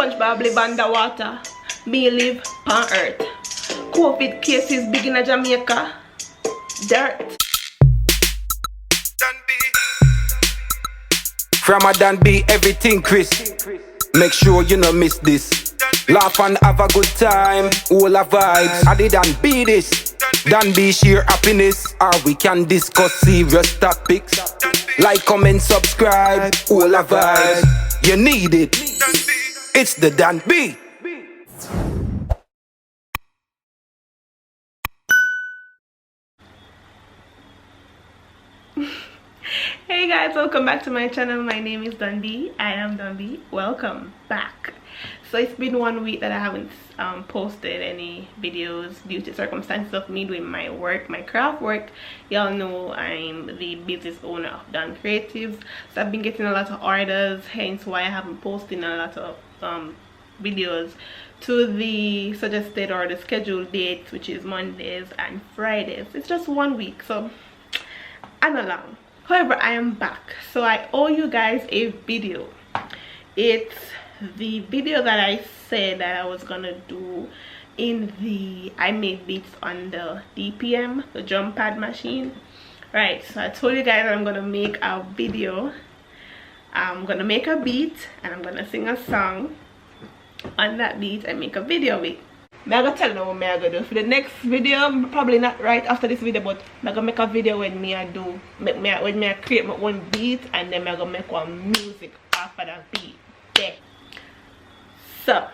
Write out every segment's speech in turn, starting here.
SpongeBob live underwater. Me live on earth. COVID cases big in Jamaica. Dirt. From a Dan B, everything Chris. Make sure you no miss this. Laugh and have a good time. All a vibes. I did Dan B this. Dan B share happiness. Or we can discuss serious topics. Like, comment, subscribe. All a vibes. You need it. It's the Dan B. Hey guys, welcome back to my channel. My name is D. I am D. Welcome back. So it's been 1 week that I haven't posted any videos due to circumstances of me doing my work, my craft work. Y'all know I'm the business owner of Dan Creatives, so I've been getting a lot of orders, hence why I haven't posted a lot of videos to the suggested or the scheduled dates, which is Mondays and Fridays. It's just 1 week, so I'm not long. However, I am back, so I owe you guys a video. It's the video that I said that I was gonna do in the I made beats on the DPM, the drum pad machine. Right, so I told you guys I'm gonna make a video. I'm gonna make a beat and I'm gonna sing a song on that beat and make a video of it. I'm gonna tell you what I'm gonna do for the next video. Probably not right after this video, but I'm gonna make a video when I create my own beat, and then I'm gonna make one music after that beat. Yeah. So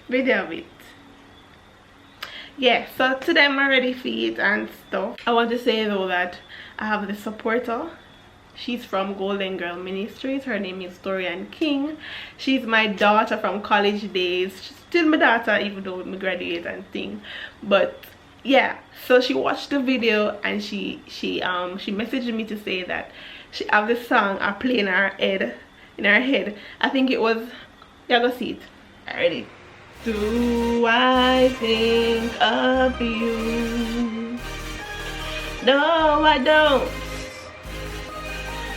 video of it. Yeah, so today I'm ready for it and stuff. I want to say though that I have the supporter. She's from Golden Girl Ministries. Her name is Dorian King. She's my daughter from college days. She's still my daughter even though we graduate and thing. But yeah, so she watched the video and she messaged me to say that she have this song I play in her head. I think it was, yeah, go see it. Already. Do I think of you? No, I don't.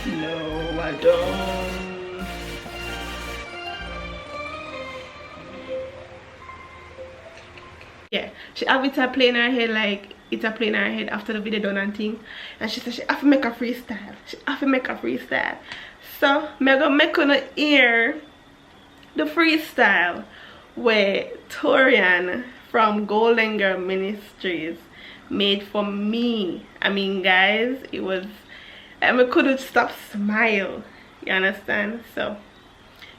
No, I don't. Yeah, she have it playing in her head, like it's playing in her head after the video done and thing. And she said she have to make a freestyle. She have to make a freestyle. So I'm gonna make her hear the freestyle where Torian from Golden Girl Ministries made for me. I mean guys, it was, I couldn't stop smile, you understand? So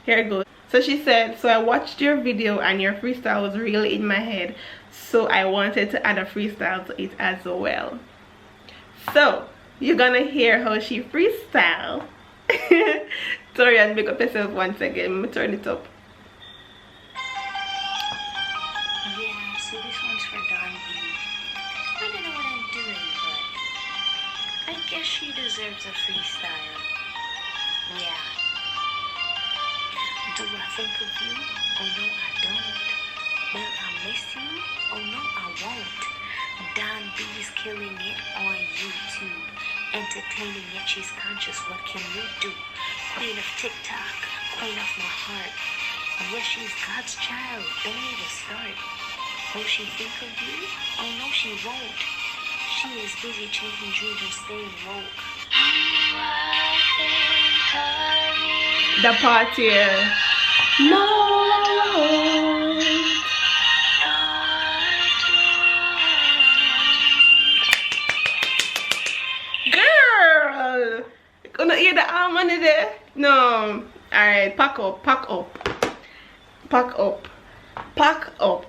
here it goes. So she said, so I watched your video and your freestyle was really in my head, so I wanted to add a freestyle to it as well. So you're gonna hear how she freestyle. Torian, make up yourself once again. Let me turn it up. Yeah, so this one's for Don B. I don't know what I'm doing, but I guess she deserves a freestyle. Yeah. Do I think of you? Oh no, I don't. Will I miss you? Oh no, I won't. Don B's killing it on YouTube. Entertaining yet she's conscious. What can you do? Queen of TikTok, queen of my heart. Yeah, she's God's child. Don't even start. Will she think of you? Oh no, she won't. She is busy chasing dreams and staying woke. The part here. No. Girl, gonna hear the harmony there? No. Alright, pack up, pack up. Pack up. Pack up.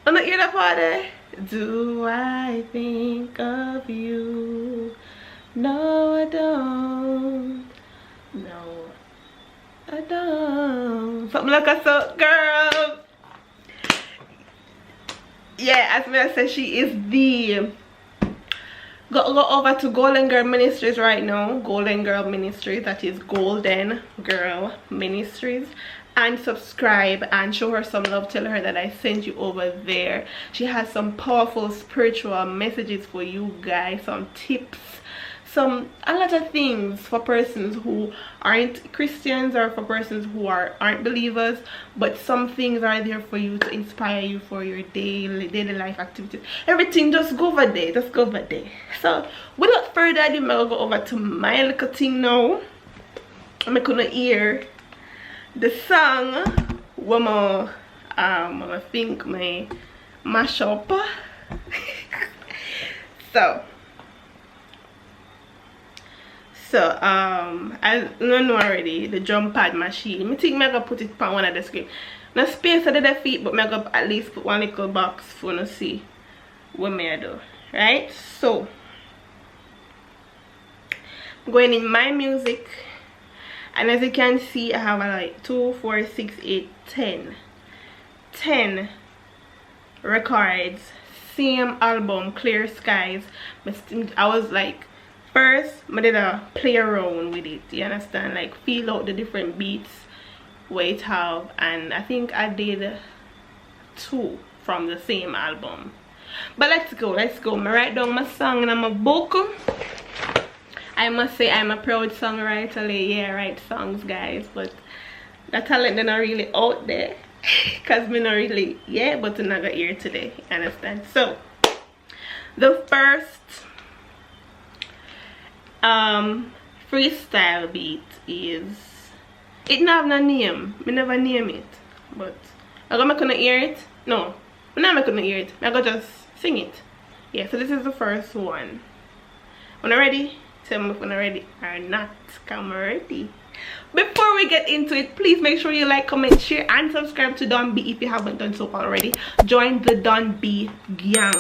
Gonna hear the part there? Do I think of you? No, I don't. No, I don't. Something like a so, girl. Yeah, as I said, she is the. Go over to Golden Girl Ministries right now. Golden Girl Ministries, that is Golden Girl Ministries. And subscribe and show her some love. Tell her that I sent you over there. She has some powerful spiritual messages for you guys, some tips, a lot of things for persons who aren't Christians or for persons who aren't believers, but some things are there for you to inspire you for your daily life activities. Everything, just go over there, just go over there. So without further ado, I'm gonna go over to my little thing now. I'm gonna hear the song where I think my mash up. So I don't know already, the drum pad machine. I think I'm gonna put it on one of the screen. No space under the feet, but I'm gonna at least put one little box for you to see what I do. Right? So I'm going in my music, and as you can see, I have like 2, 4, 6, 8, 10 records, same album, Clear Skies. I was like, first I did a play around with it, you understand, like feel out the different beats where it have, and I think I did 2 from the same album. But let's go. I write down my song in my book. I must say I'm a proud songwriter. Yeah, I write songs, guys, but the talent is not really out there because me not really, yeah, but I'm not gonna hear today, you understand? So the first freestyle beat is, it not have no name, me never name it, but I'm gonna hear it. No, I'm not gonna hear it, I'm gonna just sing it. Yeah, so this is the first one. When I'm ready, tell me if I'm ready or not. Come ready. Before we get into it, please make sure you like, comment, share, and subscribe to D.on't B if you haven't done so already. Join the D.on't B gang.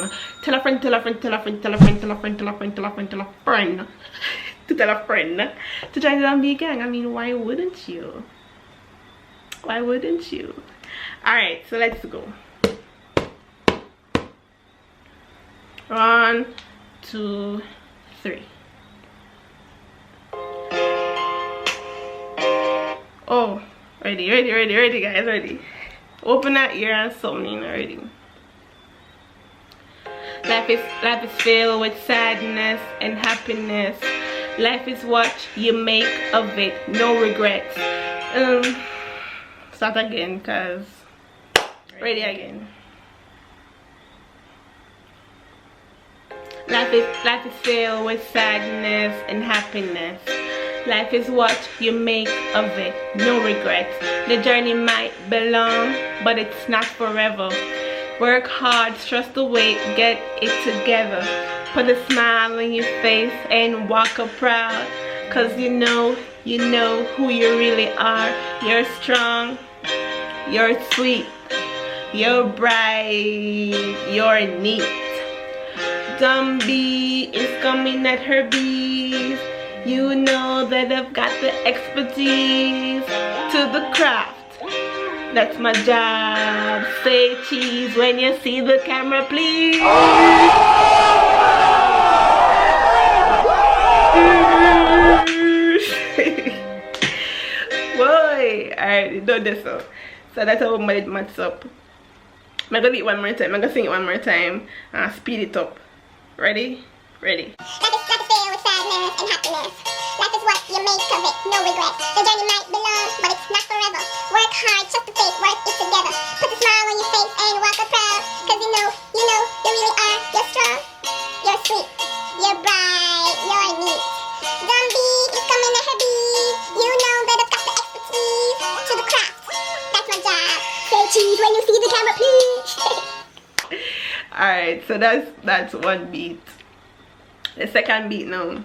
Tell a friend, tell a friend, tell a friend, tell a friend, tell a friend, tell a friend, tell a friend, tell a friend to tell a friend to join the D.on't B gang. I mean, why wouldn't you? Why wouldn't you? Alright, so let's go. 1, 2, 3. Oh, ready guys, ready. Open that ear and something already. Life is filled with sadness and happiness. Life is what you make of it, no regrets. Start again, cause ready again. Life is filled with sadness and happiness. Life is what you make of it, no regrets. The journey might be long, but it's not forever. Work hard, trust the way, get it together. Put a smile on your face and walk up proud. Cause you know who you really are. You're strong, you're sweet, you're bright, you're neat. D.on't B is coming at her bees. You know that I've got the expertise to the craft. That's my job. Say cheese when you see the camera, please. Boy, alright, do this so that's how my match up. I'm gonna do it one more time. I'm gonna sing it one more time and speed it up. Ready? Ready. And happiness. Life is what you make of it, no regrets. The journey might be long, but it's not forever. Work hard, trust the faith, work it together. Put a smile on your face and walk up proud. Cause you know, you really are. You're strong, you're sweet, you're bright, you're neat. D.on't B is coming at her beat. You know that I've got the expertise to the craft. That's my job. Say cheese when you see the camera, please. Alright, so that's one beat. The second beat now.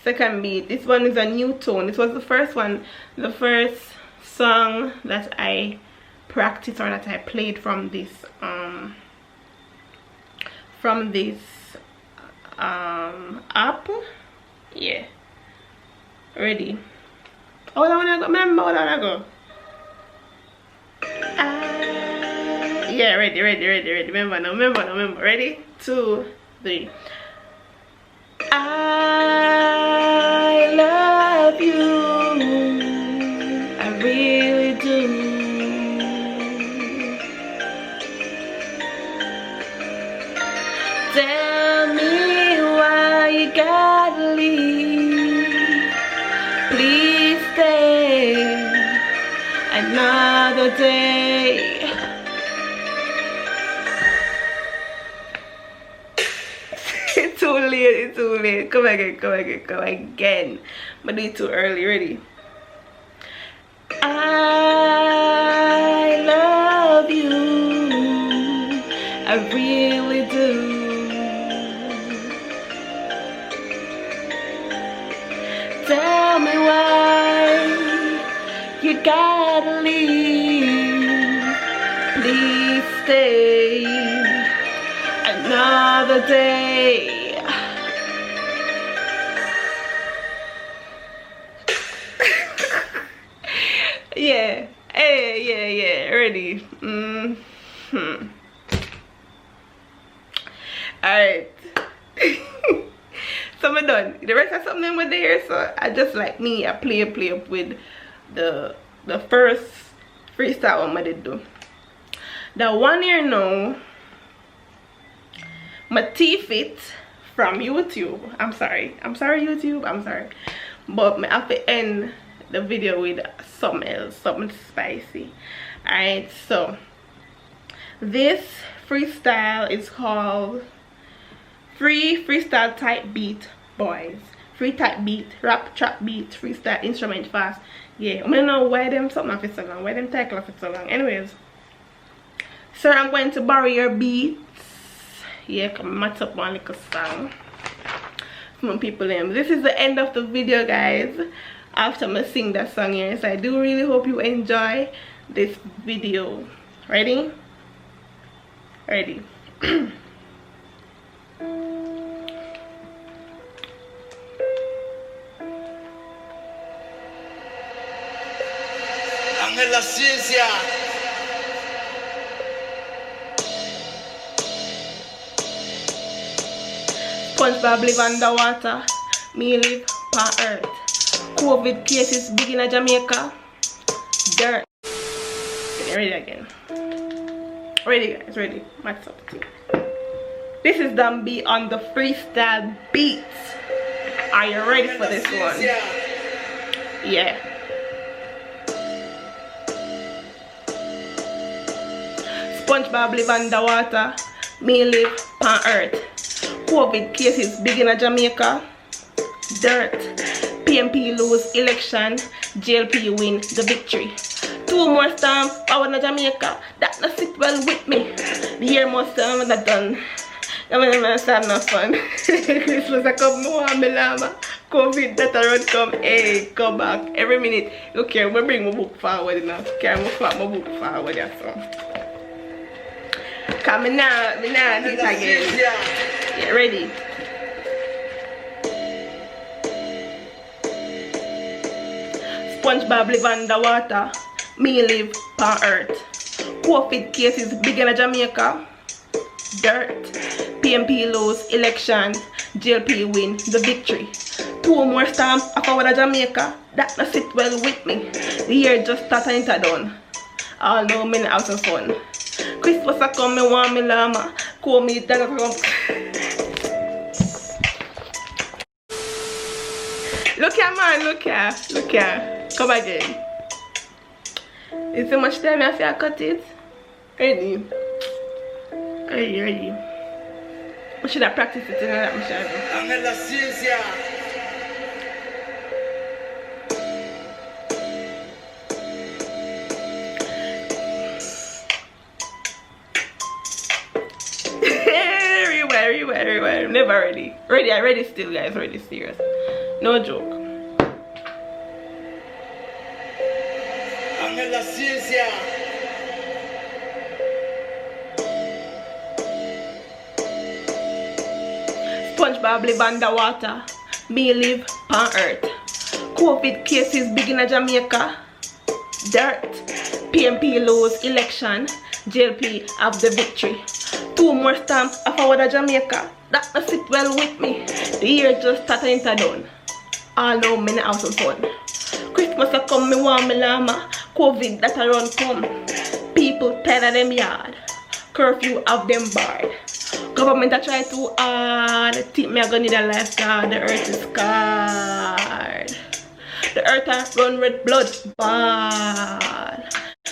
Second beat, this one is a new tone. This was the first one, the first song that I practiced or that I played from this app. Yeah, ready. Oh, I wanna go. Remember, I wanna go. Yeah, ready. Remember now. Ready? 2, 3. I love you, I really do. Tell me why you gotta another day. It's too late, it's too late. Come again, come again, come again. I'm gonna do it too early. Ready? I love you, I really do. Tell me why you gotta leave. Please stay another day. Yeah, hey, yeah, ready. Alright. So I'm done. The rest of something with there, so I just like me, I play up with the first freestyle one I did do. The one here now, my teeth it from YouTube. I'm sorry YouTube, I'm sorry. But I have to end the video with something else, something spicy. Alright, so this freestyle is called Freestyle Type Beat Boys. Free type beat, rap, trap beat, freestyle, instrument fast. Yeah, I don't know why them something for so long, why them title for so long. Anyways, so I'm going to borrow your beats. Yeah, come match up one little song from people in. This is the end of the video, guys. After I sing that song here, so I do really hope you enjoy this video. Ready? Ready. La ciencia. SpongeBob live underwater, me live on earth. COVID cases big in Jamaica. Dirt. Ready again. Ready, guys, ready. Max up too. This is D.on't on the freestyle beats. Are you ready for this one? Yeah. SpongeBob live underwater, me live on earth. COVID cases big in Jamaica. Dirt. PMP lose election, JLP win the victory. 2 more storms power in Jamaica, that not sit well with me. The year more storm that done. I'm gonna start no fun. Christmas I come no one me lama. COVID that around come, hey, come back. Every minute, look here, we bring my book forward enough. Carry my book forward, yeah, so. Come now, do it again. Yeah, ready. SpongeBob live underwater, me live on earth. COVID cases big in Jamaica. Dirt. PMP lose election, JLP win the victory. 2 more storms forward Jamaica, that not sit well with me. The year just started into done. Although me not have some fun. Christmas I come, me want me llama. Call me dad come. Look here, man, look here. Come again. Is too much time I have to cut it? Ready? Ready. I should have practiced it, that I should have. La ciencia. Rewind. Never ready. I ready still, guys. Ready, serious. No joke. La ciencia. SpongeBob live underwater, me live on earth. COVID cases big in Jamaica. Dirt. PMP lose election, JLP have the victory. 2 more stamps forward Jamaica, that not sit well with me. The year just started into done. Although me not have some fun. Christmas I come, me want me llama. COVID that around come. People tired of them yard. Curfew have them barred. Government I try too hard. Think me I gonna need a lifeguard. The earth is scarred. The earth a run red blood. Ball.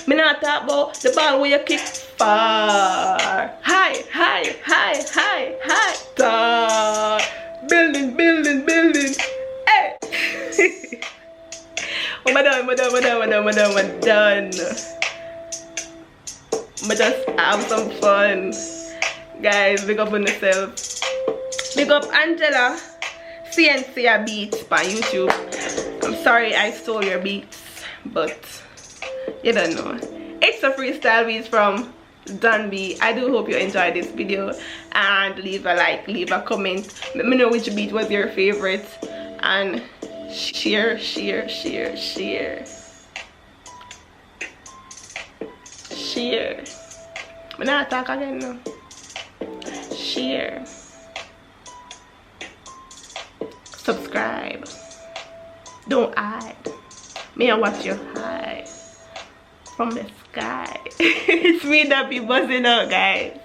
Me not talk about the ball where you kick far. High, high, high, high, high. Tall. Building, building, building. Hey. Oh, I'm done. But just have some fun. Guys, big up on yourself. Big up Angela CNC Beats on YouTube. I'm sorry I stole your beats, but you don't know. It's a freestyle beats from D.on't A Brat. I do hope you enjoyed this video, and leave a like, leave a comment. Let me know which beat was your favorite, and share. I'm not talk again now. Share. Subscribe. Don't hide. May I watch your high from the sky. It's me that be buzzing out, guys.